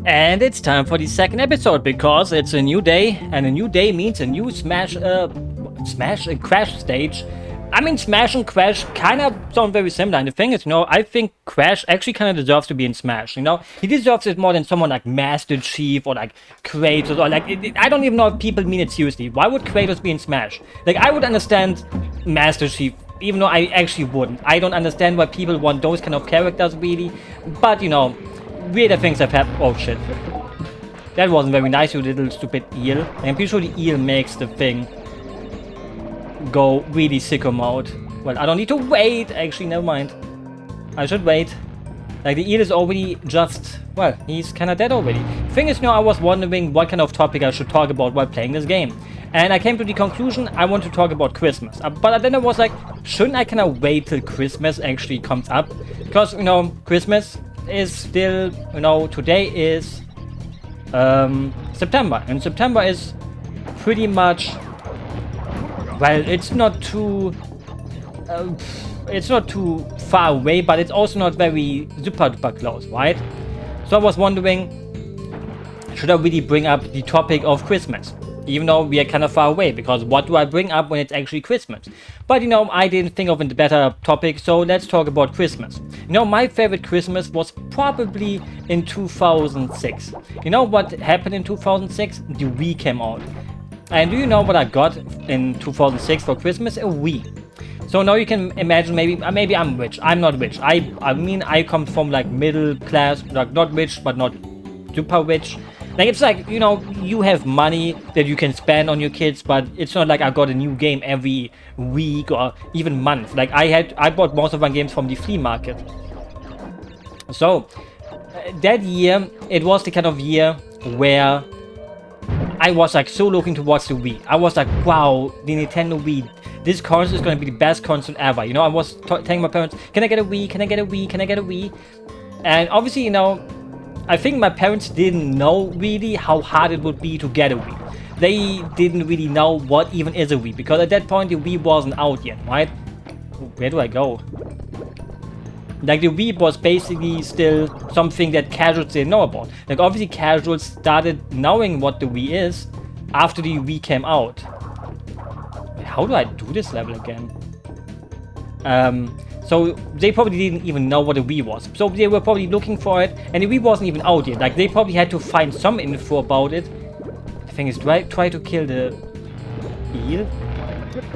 And it's time for the second episode because it's a new day, and a new day means a new Smash and Crash stage. I mean, Smash and Crash kind of sound very similar, and the thing is, I think Crash actually kind of deserves to be in Smash, He deserves it more than someone like Master Chief or like Kratos or like, I don't even know if people mean it seriously. Why would Kratos be in Smash? Like, I would understand Master Chief, even though I actually wouldn't. I don't understand why people want those kind of characters, really. But, weirder things have happened. Oh, shit. That wasn't very nice, you little stupid eel. I'm pretty sure the eel makes the thing go really sicko mode. Well, I don't need to wait. Actually, never mind. I should wait. Like, the eel is already just... Well, he's kind of dead already. The thing is, I was wondering what kind of topic I should talk about while playing this game. And I came to the conclusion I want to talk about Christmas. But then I was like, shouldn't I kind of wait till Christmas actually comes up? Because, Christmas is still, today is September. And September is pretty much... Well, it's not too far away, but it's also not very super duper close, right? So I was wondering, should I really bring up the topic of Christmas? Even though we are kind of far away, because what do I bring up when it's actually Christmas? But I didn't think of a better topic, so let's talk about Christmas. My favorite Christmas was probably in 2006. You know what happened in 2006? The Wii came out. And do you know what I got in 2006 for Christmas? A Wii. So now you can imagine, maybe I'm rich. I'm not rich. I mean, I come from like middle class, like not rich, but not super rich. Like, it's like, you have money that you can spend on your kids, but it's not like I got a new game every week or even month. Like, I bought most of my games from the flea market. So, that year, it was the kind of year where I was like so looking towards the Wii. I was like, wow, the Nintendo Wii. This console is going to be the best console ever. I was telling my parents, can I get a Wii? Can I get a Wii? Can I get a Wii? And obviously, I think my parents didn't know really how hard it would be to get a Wii. They didn't really know what even is a Wii, because at that point the Wii wasn't out yet, right? Where do I go? Like, the Wii was basically still something that casuals didn't know about. Like, obviously casuals started knowing what the Wii is after the Wii came out. How do I do this level again? So they probably didn't even know what a Wii was. So they were probably looking for it, and the Wii wasn't even out yet. Like, they probably had to find some info about it. The thing is, do I try to kill the eel?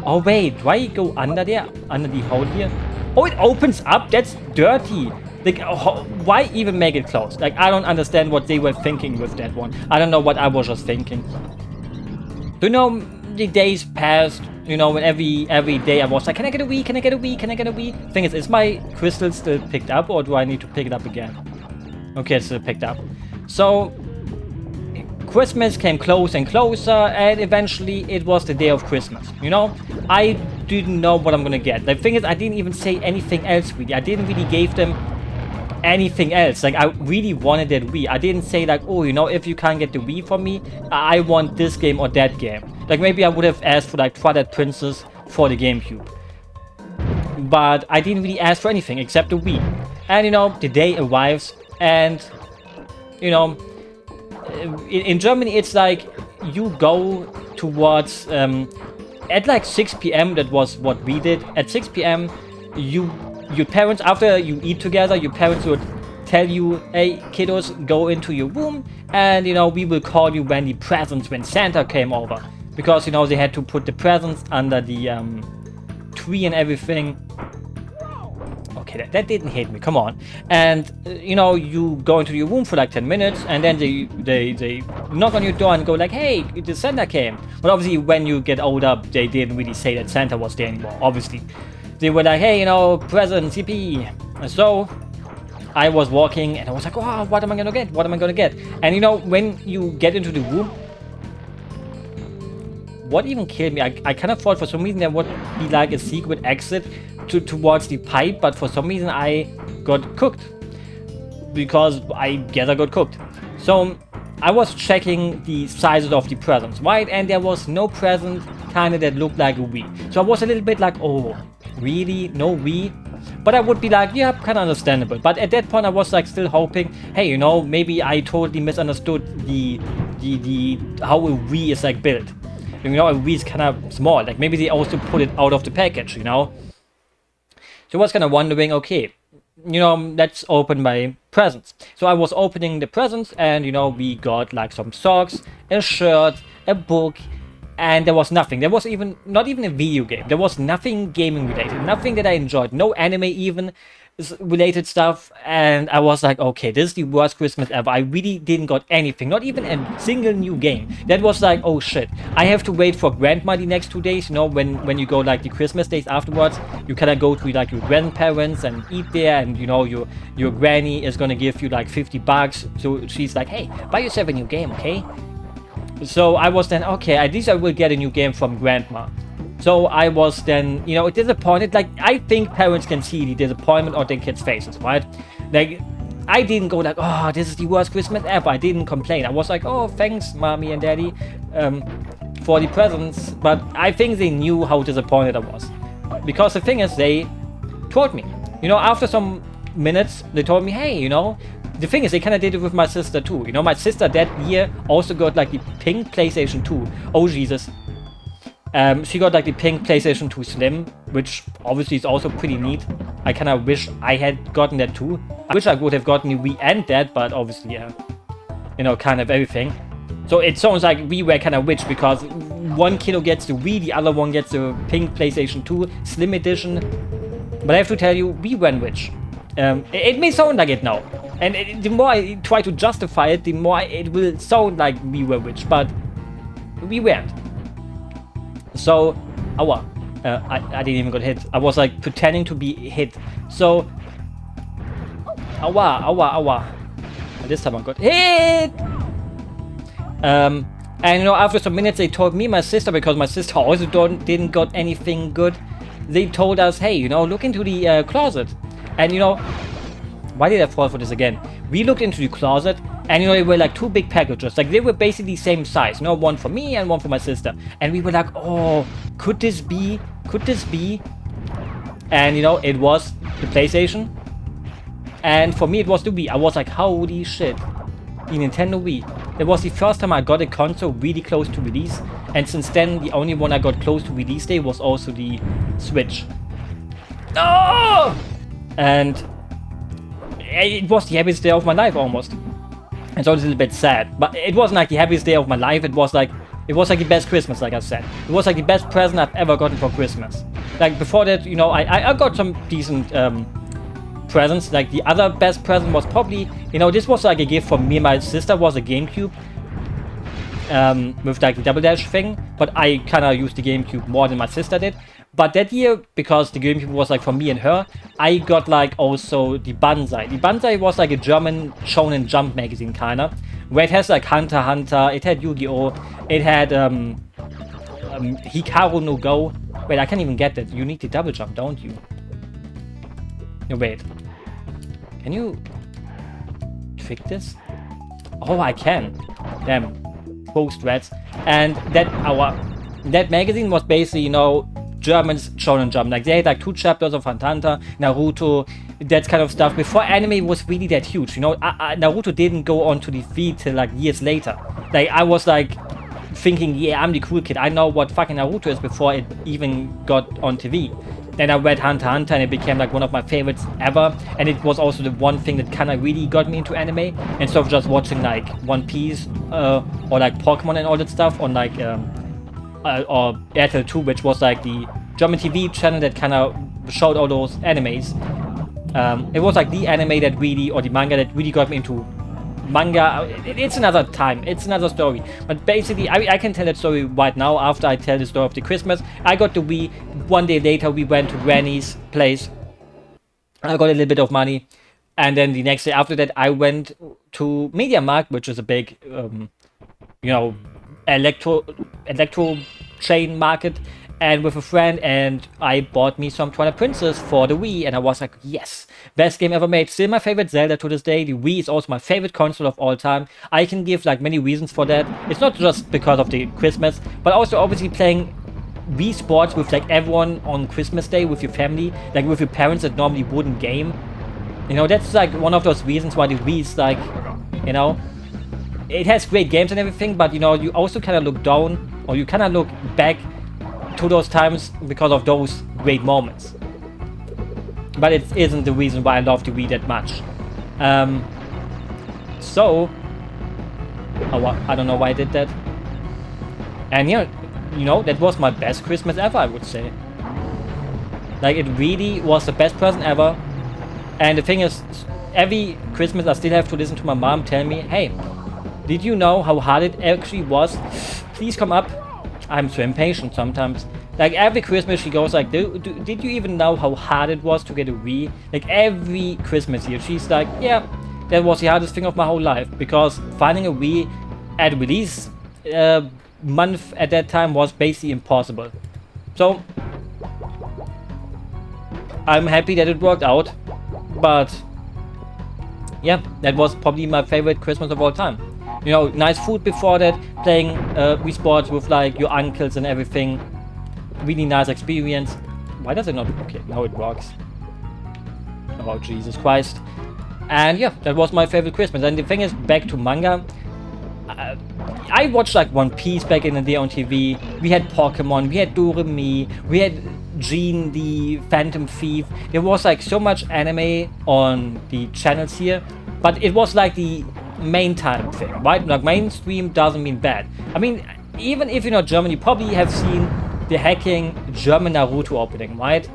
Oh wait, do I go under there? Under the hole here? Oh, it opens up? That's dirty. Like, why even make it closed? Like, I don't understand what they were thinking with that one. I don't know what I was just thinking. The days passed, and every day I was like, can I get a Wii? Can I get a Wii? Can I get a Wii? Thing is my crystal still picked up, or do I need to pick it up again? Okay, it's still picked up. So, Christmas came closer and closer, and eventually it was the day of Christmas. I didn't know what I'm gonna get. The thing is, I didn't even say anything else really. I didn't really give them anything else. Like, I really wanted that Wii. I didn't say like, oh, if you can't get the Wii for me, I want this game or that game. Like, maybe I would have asked for like Twilight Princess for the GameCube. But I didn't really ask for anything except the Wii. And the day arrives, and in Germany it's like you go towards at like 6 p.m. that was what we did. At 6 p.m. your parents, after you eat together, your parents would tell you, hey kiddos, go into your room, and we will call you when Santa came over, because they had to put the presents under the tree and everything. Okay, that didn't hit me, come on. And you go into your room for like 10 minutes, and then they knock on your door and go like, hey, the Santa came. But obviously when you get older, they didn't really say that Santa was there anymore, obviously. They were like, hey, presents, yippee. And so I was walking, and I was like, oh, what am I gonna get? What am I gonna get? And when you get into the room, what even killed me? I kind of thought for some reason there would be like a secret exit towards the pipe, but for some reason I got cooked. Because I guess I got cooked. So I was checking the sizes of the presents, right? And there was no present kind of that looked like a Wii. So I was a little bit like, oh, really? No Wii? But I would be like, yeah, kind of understandable. But at that point, I was like still hoping, hey, you know, maybe I totally misunderstood the how a Wii is like built. You know, a Wii is kind of small. Like maybe they also put it out of the package, you know. So I was kind of wondering, okay, you know, let's open my presents. So I was opening the presents, and you know, we got like some socks, a shirt, a book, and there was nothing. There was not even a video game. There was nothing gaming related, nothing that I enjoyed, no anime even related stuff. And I was like, okay, this is the worst Christmas ever. I really didn't got anything, not even a single new game. That was like, oh shit, I have to wait for grandma the next 2 days. You know, when you go like the Christmas days afterwards, you kind of go to like your grandparents and eat there, and you know, your granny is gonna give you like $50. So she's like, hey, buy yourself a new game, okay? So I was then, okay, at least I will get a new game from grandma. So I was then, you know, disappointed. Like, I think parents can see the disappointment on their kids' faces, right? Like, I didn't go like, oh, this is the worst Christmas ever. I didn't complain. I was like, oh, thanks, mommy and daddy, for the presents. But I think they knew how disappointed I was. Because the thing is, they told me, you know, after some minutes, they told me, hey, you know, the thing is, they kind of did it with my sister too. You know, my sister that year also got like the pink PlayStation 2. Oh, Jesus. She got like the pink PlayStation 2 Slim, which obviously is also pretty neat. I kind of wish I had gotten that too. I wish I would have gotten the Wii and that, but obviously, you know, kind of everything. So it sounds like we were kind of rich, because one kiddo gets the Wii, the other one gets the pink PlayStation 2 Slim Edition. But I have to tell you, we were rich. It may sound like it now. And the more I try to justify it, the more it will sound like we were rich, but we weren't. So, I didn't even get hit. I was like pretending to be hit. So, this time I got hit! And you know, after some minutes they told me, my sister, because my sister also didn't got anything good, they told us, hey, you know, look into the closet. And you know, why did I fall for this again? We looked into the closet, and you know, they were like 2 big packages. Like, they were basically the same size. You know, one for me and one for my sister. And we were like, oh, could this be? Could this be? And you know, it was the PlayStation. And for me, it was the Wii. I was like, holy shit. The Nintendo Wii. It was the first time I got a console really close to release. And since then, the only one I got close to release day was also the Switch. Oh! And it was the happiest day of my life almost. And so it's a little bit sad, but it wasn't like the happiest day of my life. It was like the best Christmas, like I said. It was like the best present I've ever gotten for Christmas. Like before that, you know, I got some decent presents. Like the other best present was probably, you know, this was like a gift from me and my sister, was a GameCube. With like the Double Dash thing, but I kind of used the GameCube more than my sister did. But that year, because the GameCube was like for me and her, I got like also the Banzai. The Banzai was like a German Shonen Jump magazine kinda, where it has like Hunter x Hunter, it had Yu-Gi-Oh!, it had Hikaru no Go. Wait, I can't even get that. You need the double jump, don't you? No, wait. Can you trick this? Oh, I can. Damn. Post rats. And that magazine was basically, you know, German's Shonen Jump. Like, they had like 2 chapters of Hunter x Hunter, Naruto, that kind of stuff. Before anime was really that huge, you know. Naruto didn't go on to the feed till like years later. Like, I was like thinking, yeah, I'm the cool kid. I know what fucking Naruto is before it even got on TV. Then I read Hunter x Hunter, and it became like one of my favorites ever. And it was also the one thing that kind of really got me into anime, instead of just watching like One Piece or like Pokemon and all that stuff on like or RTL 2, which was like the German TV channel that kind of showed all those animes. It was like the anime that really, or the manga that really got me into manga. It's another time, it's another story. But basically, I can tell that story right now after I tell the story of the Christmas. I got the Wii. One day later, we went to Granny's place. I got a little bit of money. And then the next day after that, I went to MediaMarkt, which is a big, you know, electro chain market, and with a friend, and I bought me some Twilight Princess for the Wii, and I was like, yes, best game ever made. Still my favorite Zelda to this day. The Wii is also my favorite console of all time. I can give like many reasons for that. It's not just because of the Christmas, but also obviously playing Wii Sports with like everyone on Christmas Day with your family, like with your parents that normally wouldn't game. You know, that's like one of those reasons why the Wii is like, you know, it has great games and everything, but you know, you also kind of look down, or you kind of look back to those times because of those great moments. But it isn't the reason why I love the Wii that much. So, I don't know why I did that. And yeah, you know, that was my best Christmas ever, I would say. Like, it really was the best present ever. And the thing is, every Christmas I still have to listen to my mom tell me, hey, did you know how hard it actually was? Please come up. I'm so impatient sometimes. Like, every Christmas she goes like, did you even know how hard it was to get a Wii? Like, every Christmas year she's like, yeah, that was the hardest thing of my whole life. Because finding a Wii at release month at that time was basically impossible. So, I'm happy that it worked out. But, yeah, that was probably my favorite Christmas of all time. You know, nice food before that, playing Wii Sports with like your uncles and everything. Really nice experience. Why does it not? Okay, now it works. Oh, Jesus Christ. And yeah, that was my favorite Christmas. And the thing is, back to manga. I watched like One Piece back in the day on TV. We had Pokemon, we had Doremi, we had Gene the Phantom Thief. There was like so much anime on the channels here. But it was like the main time thing, right? Like, mainstream doesn't mean bad. I mean, even if you're not German, you probably have seen the hacking German Naruto opening, right?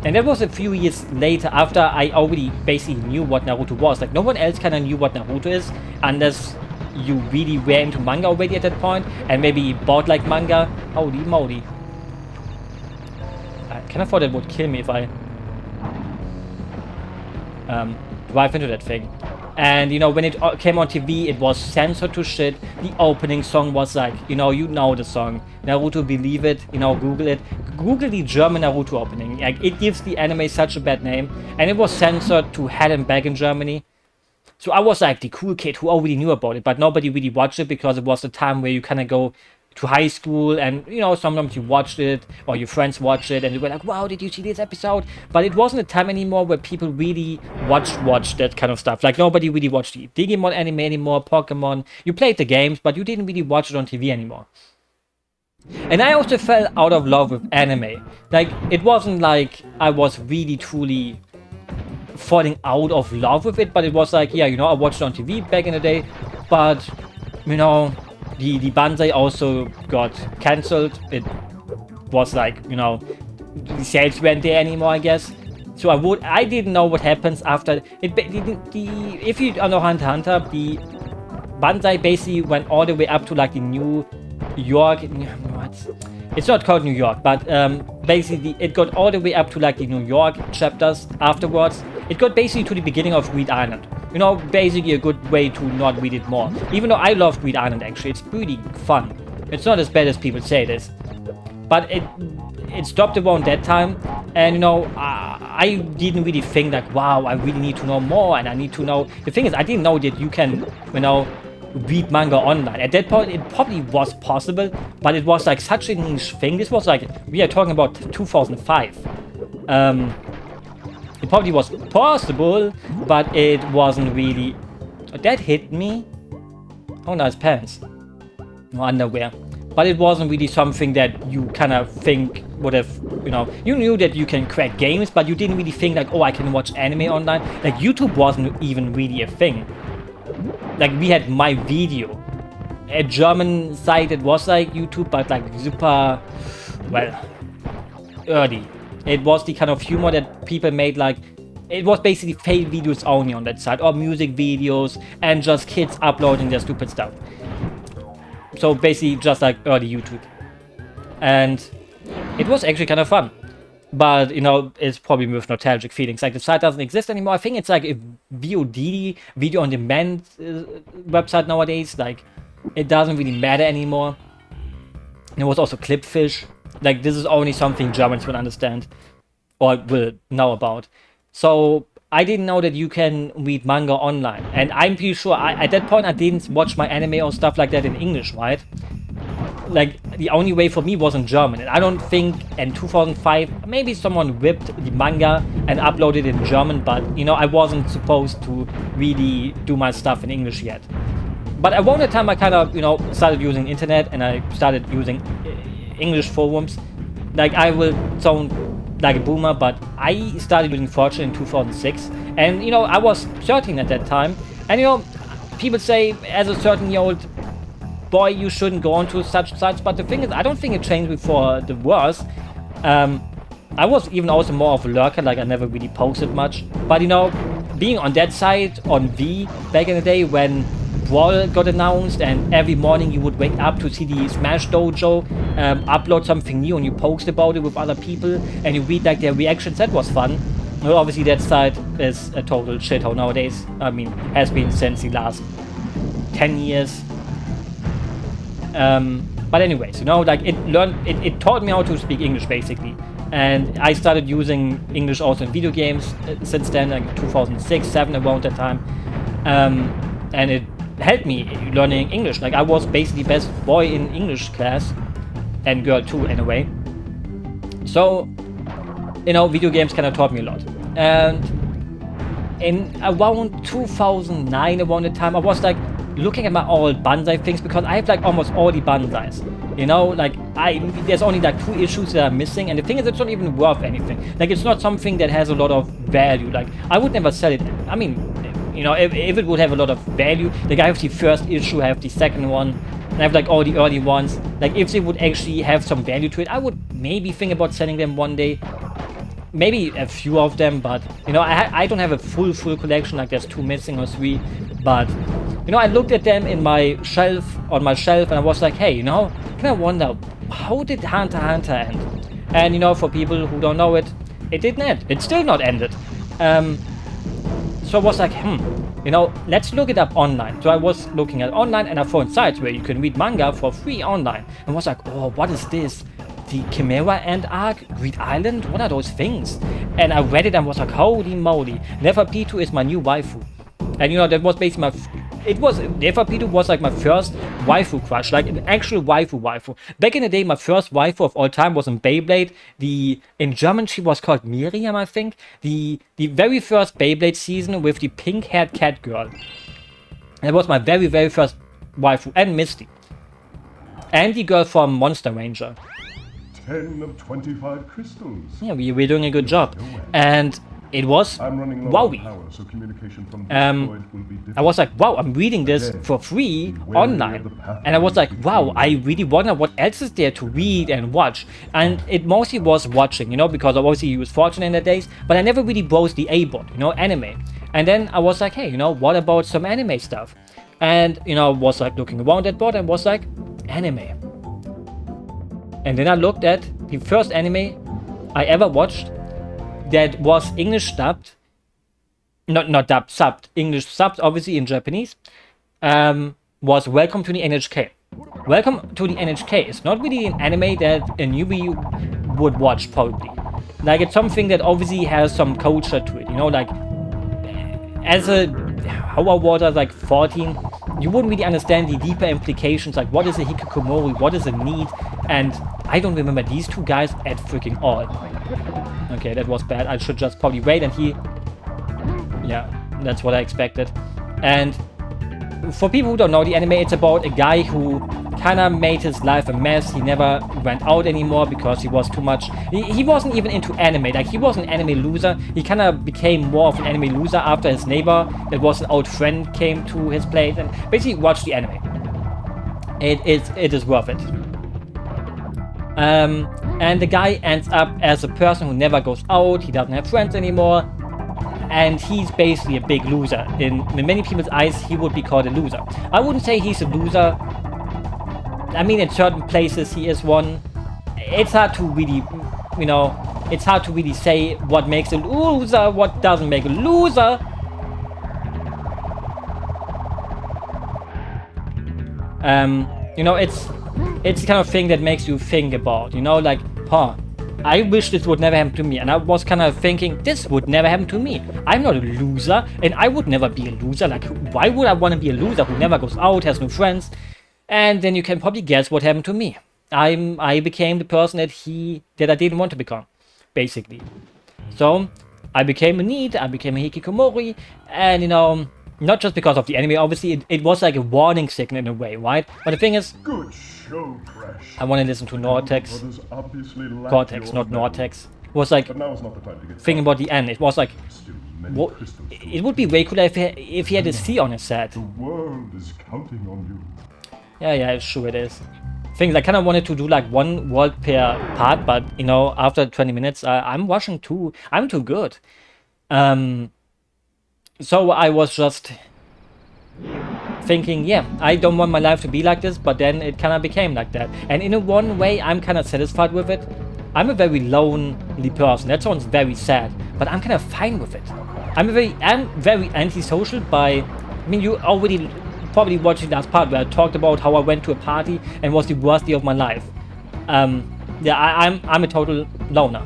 And that was a few years later, after I already basically knew what Naruto was. Like, no one else kind of knew what Naruto is, unless you really were into manga already at that point, and maybe bought like manga. Holy moly. I kind of thought that would kill me if I drive into that thing. And, you know, when it came on TV, it was censored to shit. The opening song was like, you know the song. Naruto Believe It, you know, Google it. Google the German Naruto opening. Like, it gives the anime such a bad name. And it was censored to hell and back in Germany. So I was like the cool kid who already knew about it, but nobody really watched it because it was the time where you kind of go to high school and, you know, sometimes you watched it or your friends watched it and they were like, wow, did you see this episode? But it wasn't a time anymore where people really watched that kind of stuff. Like, nobody really watched the Digimon anime anymore, Pokemon. You played the games, but you didn't really watch it on TV anymore. And I also fell out of love with anime. Like, it wasn't like I was really truly falling out of love with it, but it was like, yeah, you know, I watched it on TV back in the day, but, you know, the Banzai also got cancelled. It was like, you know, the sales weren't there anymore, I guess. So I didn't know what happens after it. If you know Hunter x Hunter, the Banzai basically went all the way up to like the New York. What? It's not called New York, but basically it got all the way up to like the New York chapters afterwards. It got basically to the beginning of Greed Island. You know, basically a good way to not read it more. Even though I love Greed Island, actually, it's pretty fun. It's not as bad as people say it is. But it stopped around that time, and, you know, I didn't really think like, wow, I really need to know more, and I need to know. The thing is, I didn't know that you can, you know, read manga online. At that point, it probably was possible, but it was like such a niche thing. This was like, we are talking about 2005. It probably was possible, but it wasn't really. That hit me. Oh, nice pants. No underwear. But it wasn't really something that you kind of think would have, you know, you knew that you can crack games, but you didn't really think like, oh, I can watch anime online. Like, YouTube wasn't even really a thing. Like, we had My Video. A German site that was like YouTube, but like super, well, early. It was the kind of humor that people made, like, it was basically fake videos only on that site, or music videos, and just kids uploading their stupid stuff. So basically just like early YouTube. And it was actually kind of fun. But, you know, it's probably with nostalgic feelings. Like, the site doesn't exist anymore. I think it's like a VOD, video on demand website nowadays. Like, it doesn't really matter anymore. There was also Clipfish. Like, this is only something Germans will understand or will know about. So I didn't know that you can read manga online. And I'm pretty sure at that point I didn't watch my anime or stuff like that in English, right? like the only way for me was in German. And I don't think in 2005 maybe someone whipped the manga and uploaded it in German, but you know, I wasn't supposed to really do my stuff in English yet. But around the time I kind of, you know, started using internet and I started using English forums. Like, I will sound like a boomer, but I started using Fortune in 2006, and you know, I was 13 at that time, and you know, people say as a 13-year-old boy you shouldn't go onto such sites, but the thing is, I don't think it changed me for the worse. I was even also more of a lurker, like I never really posted much, but you know, being on that site on V back in the day when Brawl got announced and every morning you would wake up to see the Smash Dojo upload something new and you post about it with other people and you read like their reactions, that was fun. Well, obviously that site is a total shithole nowadays. I mean, has been since the last 10 years. But anyways, you know, like it taught me how to speak English basically. And I started using English also in video games since then, like 2006, 7 around that time. And it helped me learning English. Like, I was basically best boy in English class, and girl too anyway. So, you know, video games kind of taught me a lot. And in around 2009, around the time, I was like looking at my old Banzai things, because I have like almost all the Banzais. You know, like there's only like 2 issues that are missing, and the thing is, it's not even worth anything. Like, it's not something that has a lot of value. Like, I would never sell it. I mean, you know, if it would have a lot of value, like I have the first issue, I have the second one, and I have like all the early ones. Like, if they would actually have some value to it, I would maybe think about selling them one day. Maybe a few of them, but you know, I don't have a full collection. Like, there's 2 missing or 3, but you know, I looked at them in my shelf, and I was like, hey, you know, can I wonder, how did Hunter x Hunter end? And you know, for people who don't know it, it didn't end. It's still not ended. So I was like, you know, let's look it up online. So I was looking at online, and I found sites where you can read manga for free online. And I was like, oh, what is this? The Chimera Ant arc? Greed Island? What are those things? And I read it and was like, holy moly, Neferpitou is my new waifu. And you know, that was basically Neferpitou was like my first waifu crush, like an actual waifu. Back in the day, my first waifu of all time was in Beyblade. In German she was called Miriam, I think. The very first Beyblade season with the pink-haired cat girl. That was my very first waifu, and Misty. And the girl from Monster Ranger. 10 of 25 crystals. Yeah, we're doing a good job. And it was wowie. I was like, wow, I'm reading this for free online. And I was like, wow, I really wonder what else is there to read and watch. And it mostly was watching, you know, because I obviously used Fortune in the days, but I never really browsed the A-bot, you know, anime. And then I was like, hey, you know, what about some anime stuff? And, you know, was like looking around that bot and was like, anime. And then I looked at the first anime I ever watched that was English dubbed, not dubbed, subbed, English subbed, obviously in Japanese, was Welcome to the NHK. Welcome to the NHK is not really an anime that a newbie would watch, probably. Like, it's something that obviously has some culture to it, you know, like, as how I was like 14, you wouldn't really understand the deeper implications, like what is a hikikomori, what is a need, and I don't remember these 2 guys at freaking all. Okay, that was bad. I should just probably wait, and yeah, that's what I expected. And for people who don't know the anime, it's about a guy who kind of made his life a mess. He never went out anymore because he was too much. He wasn't even into anime. Like, he was an anime loser. He kind of became more of an anime loser after his neighbor, that was an old friend, came to his place and basically watched the anime. It is worth it. And the guy ends up as a person who never goes out. He doesn't have friends anymore. And he's basically a big loser. In many people's eyes, he would be called a loser. I wouldn't say he's a loser. I mean, in certain places, he is one. It's hard to really, you know, it's hard to really say what makes a loser, what doesn't make a loser. You know, it's the kind of thing that makes you think about, you know, like, I wish this would never happen to me. And I was kind of thinking, this would never happen to me. I'm not a loser, and I would never be a loser. Like, why would I want to be a loser who never goes out, has no friends? And then you can probably guess what happened to me. I became the person that I didn't want to become, basically. So I became a NEET, I became a hikikomori, and you know, not just because of the anime, obviously it was like a warning signal in a way, right? But the thing is, Good show, Crash. I want to listen to Nortex, Brothers obviously lack Cortex, your not mettle. Nortex. It was like But now is not the time to get thinking about the end. It was like, Still many what, crystals to it would be way cooler if he had a C on his set. The world is counting on you. Yeah, sure it is. Things I kind of wanted to do like one world per part, but you know, after 20 minutes, I'm watching too. I'm too good. So I was just thinking, yeah, I don't want my life to be like this, but then it kind of became like that. And in a one way, I'm kind of satisfied with it. I'm a very lonely person. That sounds very sad, but I'm kind of fine with it. I'm very antisocial I mean, you already probably watched the last part where I talked about how I went to a party and it was the worst day of my life. Yeah, I'm a total loner.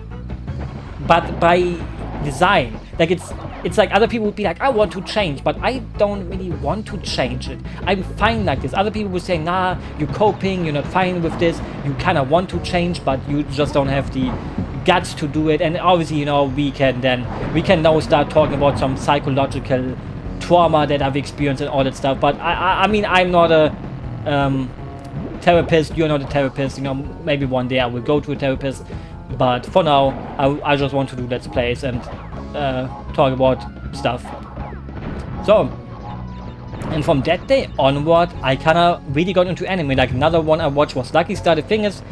But by design, like it's like other people would be like, I want to change, but I don't really want to change it. I'm fine like this. Other people would say, nah, you're coping, you're not fine with this, you kind of want to change, but you just don't have the guts to do it. And obviously, you know, we can now start talking about some psychological trauma that I've experienced and all that stuff. But I mean, I'm not a therapist, you're not a therapist, you know, maybe one day I will go to a therapist. But for now, I just want to do Let's Plays and talk about stuff. So, and from that day onward, I kind of really got into anime. Like another one I watched was Lucky Star. The thing is,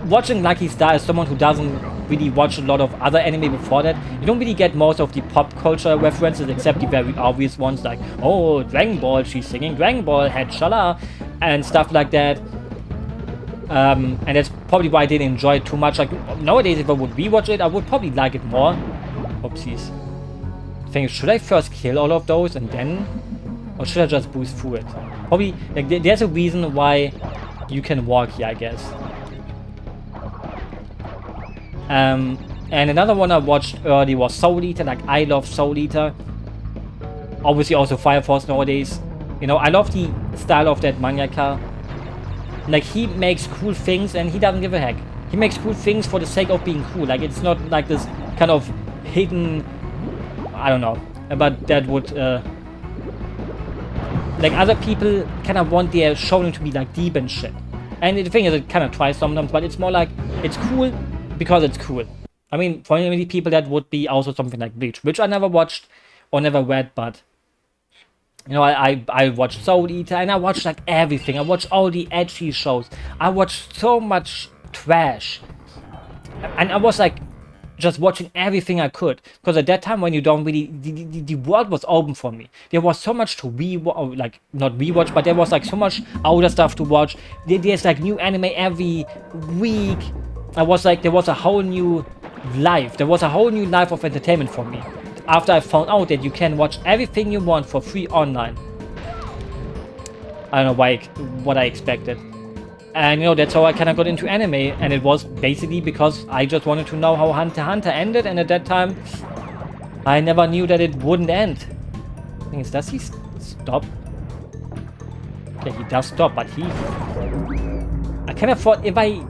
watching Lucky Star as someone who doesn't really watch a lot of other anime before that, you don't really get most of the pop culture references except the very obvious ones like, oh, Dragon Ball, she's singing Dragon Ball, head shala, and stuff like that. And that's probably why I didn't enjoy it too much. Like nowadays, if I would rewatch it, I would probably like it more. Oopsies. I think, should I first kill all of those and then, or should I just boost through it? Probably, like there's a reason why you can walk here, I guess. And another one I watched early was Soul Eater. Like I love Soul Eater. Obviously also Fire Force nowadays. You know, I love the style of that mangaka. Like, he makes cool things and he doesn't give a heck. He makes cool things for the sake of being cool. Like, it's not like this kind of hidden... I don't know. But that would... like, other people kind of want their shonen to be, like, deep and shit. And the thing is, it kind of tries sometimes, but it's more like, it's cool because it's cool. I mean, for many people, that would be also something like Bleach, which I never watched or never read, but... You know, I watched Soul Eater and I watched like everything. I watched all the edgy shows. I watched so much trash. And I was like just watching everything I could. Because at that time when you don't really... The world was open for me. There was so much to rewatch, like not rewatch, but there was like so much older stuff to watch. There's like new anime every week. There was a whole new life. There was a whole new life of entertainment for me. After I found out that you can watch everything you want for free online. I don't know what I expected. And you know, that's how I kind of got into anime. And it was basically because I just wanted to know how Hunter x Hunter ended. And at that time, I never knew that it wouldn't end. The thing is, does he stop? Okay, he does stop, but I kind of thought if I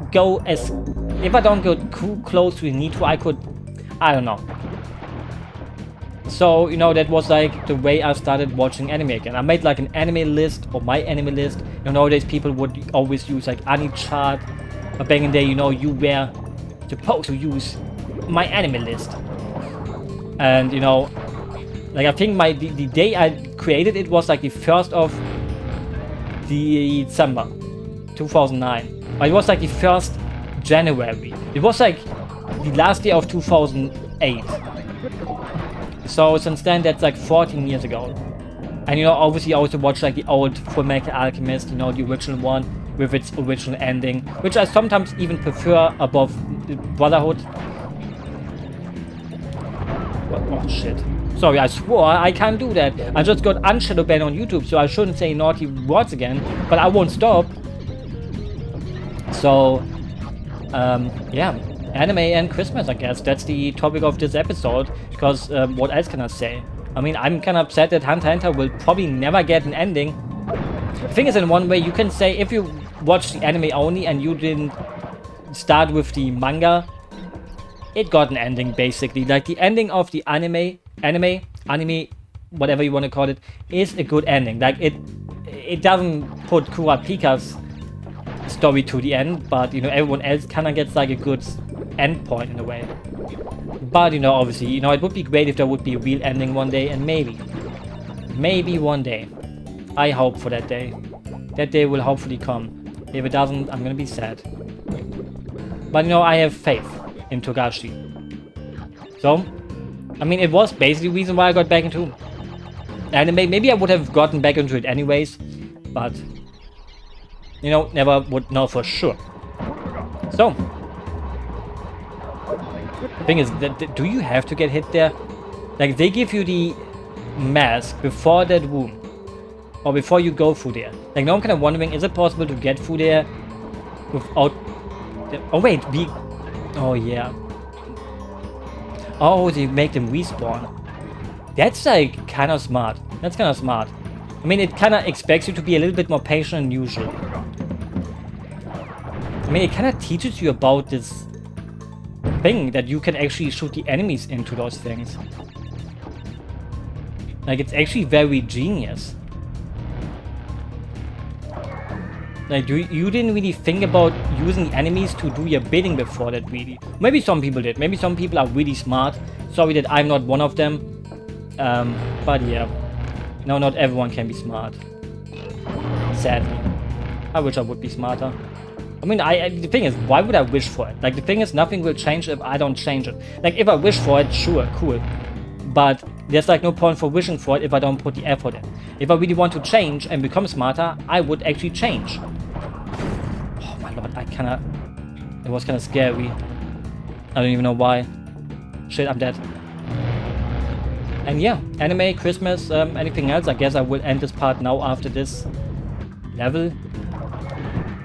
don't go too close to the Nitro, I could... I don't know. So, you know, that was like the way I started watching anime again. I made like an anime list, or my anime list. You know, nowadays people would always use like AniChart. But back in the day, you know, you were supposed to use my anime list. And, you know, like I think the day I created it was like the 1st of December 2009. But it was like the 1st January. It was like the last day of 2008. So since then, that's like 14 years ago. And you know, obviously I also watched like the old Fullmetal Alchemist, you know, the original one with its original ending, which I sometimes even prefer above Brotherhood. Oh shit. Sorry, I swore I can't do that. I just got unshadow banned on YouTube, so I shouldn't say naughty words again, but I won't stop. So, yeah. Anime and Christmas, I guess. That's the topic of this episode. Because what else can I say? I mean, I'm kind of upset that Hunter x Hunter will probably never get an ending. The thing is, in one way, you can say if you watch the anime only and you didn't start with the manga, it got an ending basically. Like the ending of the anime, whatever you want to call it, is a good ending. Like it doesn't put Kurapika's story to the end, but you know everyone else kind of gets like a good end point in a way. But you know, obviously, you know, it would be great if there would be a real ending one day, and maybe one day. I hope for that day. That day will hopefully come. If it doesn't, I'm gonna be sad. But you know, I have faith in Togashi. So, I mean, it was basically the reason why I got back into anime. Maybe I would have gotten back into it anyways, but you know, never would know for sure. So, the thing is, do you have to get hit there? Like, they give you the mask before that room, or before you go through there. Like, now I'm kind of wondering, is it possible to get through there without... Oh wait, oh yeah. Oh, they make them respawn. That's like kind of smart. That's kind of smart. I mean, it kind of expects you to be a little bit more patient than usual. I mean, it kind of teaches you about this thing that you can actually shoot the enemies into those things. Like, it's actually very genius. Like, you didn't really think about using the enemies to do your bidding before that, really. Maybe some people did. Maybe some people are really smart. Sorry that I'm not one of them. But yeah. No, not everyone can be smart. Sadly. I wish I would be smarter. I mean, the thing is, why would I wish for it? Like, the thing is, nothing will change if I don't change it. Like, if I wish for it, sure, cool. But there's like no point for wishing for it if I don't put the effort in. If I really want to change and become smarter, I would actually change. Oh my lord, it was kinda scary. I don't even know why. Shit, I'm dead. And yeah, anime, Christmas, anything else? I guess I will end this part now after this level.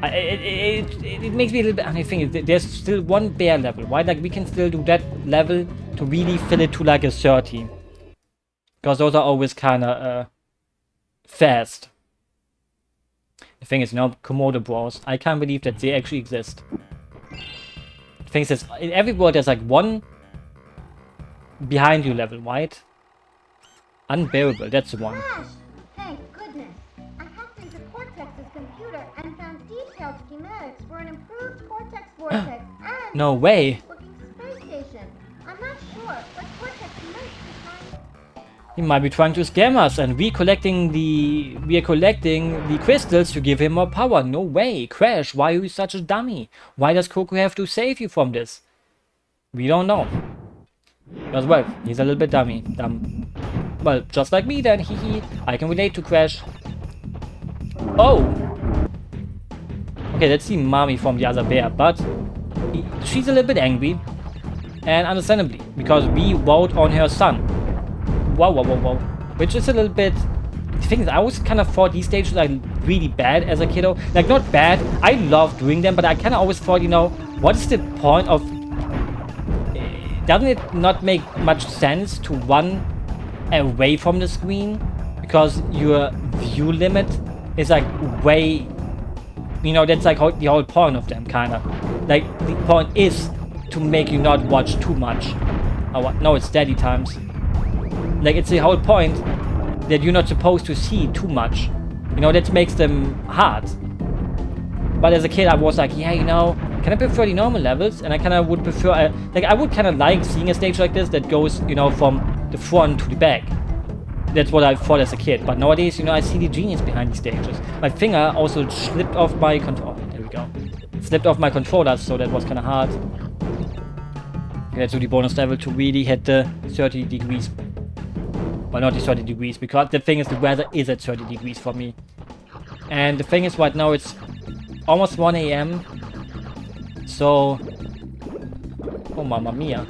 It makes me a little bit... I think there's still one bear level. Why? Like, we can still do that level to really fill it to like a 30. Because those are always kind of fast. The thing is, you know, Komodo Bros. I can't believe that they actually exist. The thing is, in every world there's like one behind you level, right? Unbearable, that's the one. Crash! Thank goodness. I hacked into Cortex's computer and found detailed schematics for an improved Cortex vortex and No way. working space station. I'm not sure, but Cortex might be trying. He might be trying to scam us, and we are collecting the crystals to give him more power. No way. Crash, why are you such a dummy? Why does Coco have to save you from this? We don't know. As well, he's a little bit dumb. Well, just like me then, hee. I can relate to Crash. Oh! Okay, that's the mommy from the other bear, but she's a little bit angry. And understandably, because we vote on her son. Wow. Which is a little bit... The thing is, I always kind of thought these stages are really bad as a kiddo. Like, not bad, I love doing them, but I kind of always thought, you know, what is the point of... Doesn't it not make much sense to run away from the screen? Because your view limit is like way... You know, that's like the whole point of them, kind of. Like, the point is to make you not watch too much. Oh, what? No, it's steady times. Like, it's the whole point that you're not supposed to see too much. You know, that makes them hard. But as a kid, I was like, yeah, you know, can I prefer the normal levels? And I kind of would prefer, like, I would kind of like seeing a stage like this that goes, you know, from the front to the back. That's what I thought as a kid. But nowadays, you know, I see the genius behind these stages. My finger also slipped off my controller. There we go. Slipped off my controller, so that was kind of hard. Let's do the bonus level to really hit the 30 degrees. Well, not the 30 degrees, because the thing is, the weather is at 30 degrees for me. And the thing is, right now it's almost 1 AM. So... Oh, mamma mia.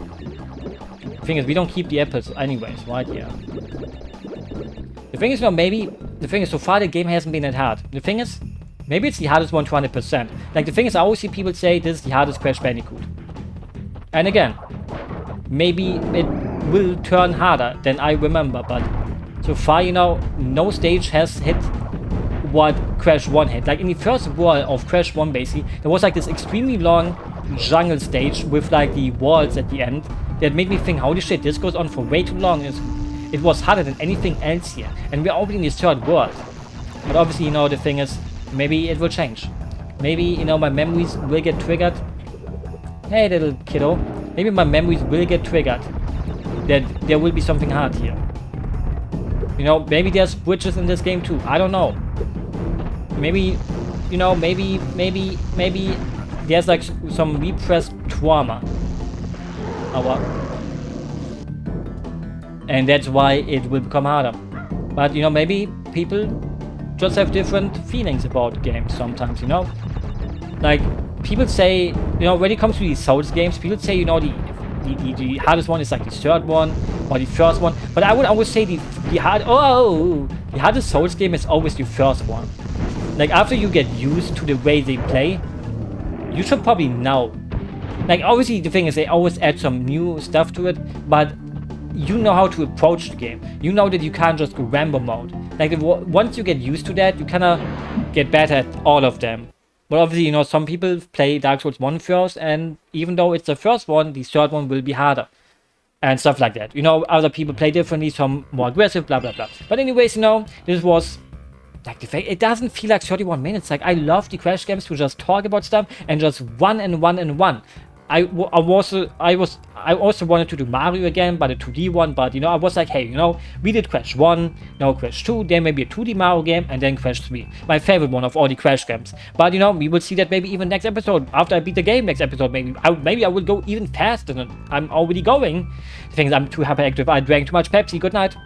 The thing is, we don't keep the apples anyways, right? Yeah. The thing is, you know, maybe... The thing is, so far the game hasn't been that hard. The thing is, maybe it's the hardest one to 100%. Like, the thing is, I always see people say this is the hardest Crash Bandicoot. And again, maybe it will turn harder than I remember, but so far, you know, no stage has hit what Crash 1 had. Like in the first world of Crash 1 basically, there was like this extremely long jungle stage with like the walls at the end that made me think, holy shit, this goes on for way too long. It was harder than anything else here. And we're already in this third world. But obviously, you know, the thing is, maybe it will change. Maybe, you know, my memories will get triggered. Hey, little kiddo. Maybe my memories will get triggered. That there will be something hard here. You know, maybe there's bridges in this game too. I don't know. Maybe, you know, maybe there's like some repressed trauma. And that's why it will become harder. But, you know, maybe people just have different feelings about games sometimes, you know? Like, people say, you know, when it comes to these Souls games, people say, you know, the hardest one is like the third one or the first one. But I would always say the hardest Souls game is always the first one. Like, after you get used to the way they play, you should probably know. Like, obviously, the thing is, they always add some new stuff to it, but you know how to approach the game. You know that you can't just go Rambo mode. Like, once you get used to that, you kind of get better at all of them. But obviously, you know, some people play Dark Souls 1 first, and even though it's the first one, the third one will be harder. And stuff like that. You know, other people play differently, some more aggressive, blah, blah, blah. But anyways, you know, this was... Like, the fact, it doesn't feel like 31 minutes. Like, I love the Crash games to just talk about stuff and just one and one and one. I also wanted to do Mario again, but a 2D one. But, you know, I was like, hey, you know, we did Crash 1, now Crash 2, then maybe a 2D Mario game, and then Crash 3. My favorite one of all the Crash games. But, you know, we will see that maybe even next episode. After I beat the game next episode, maybe I will go even faster than I'm already going. The thing is, I'm too hyperactive. I drank too much Pepsi. Good night.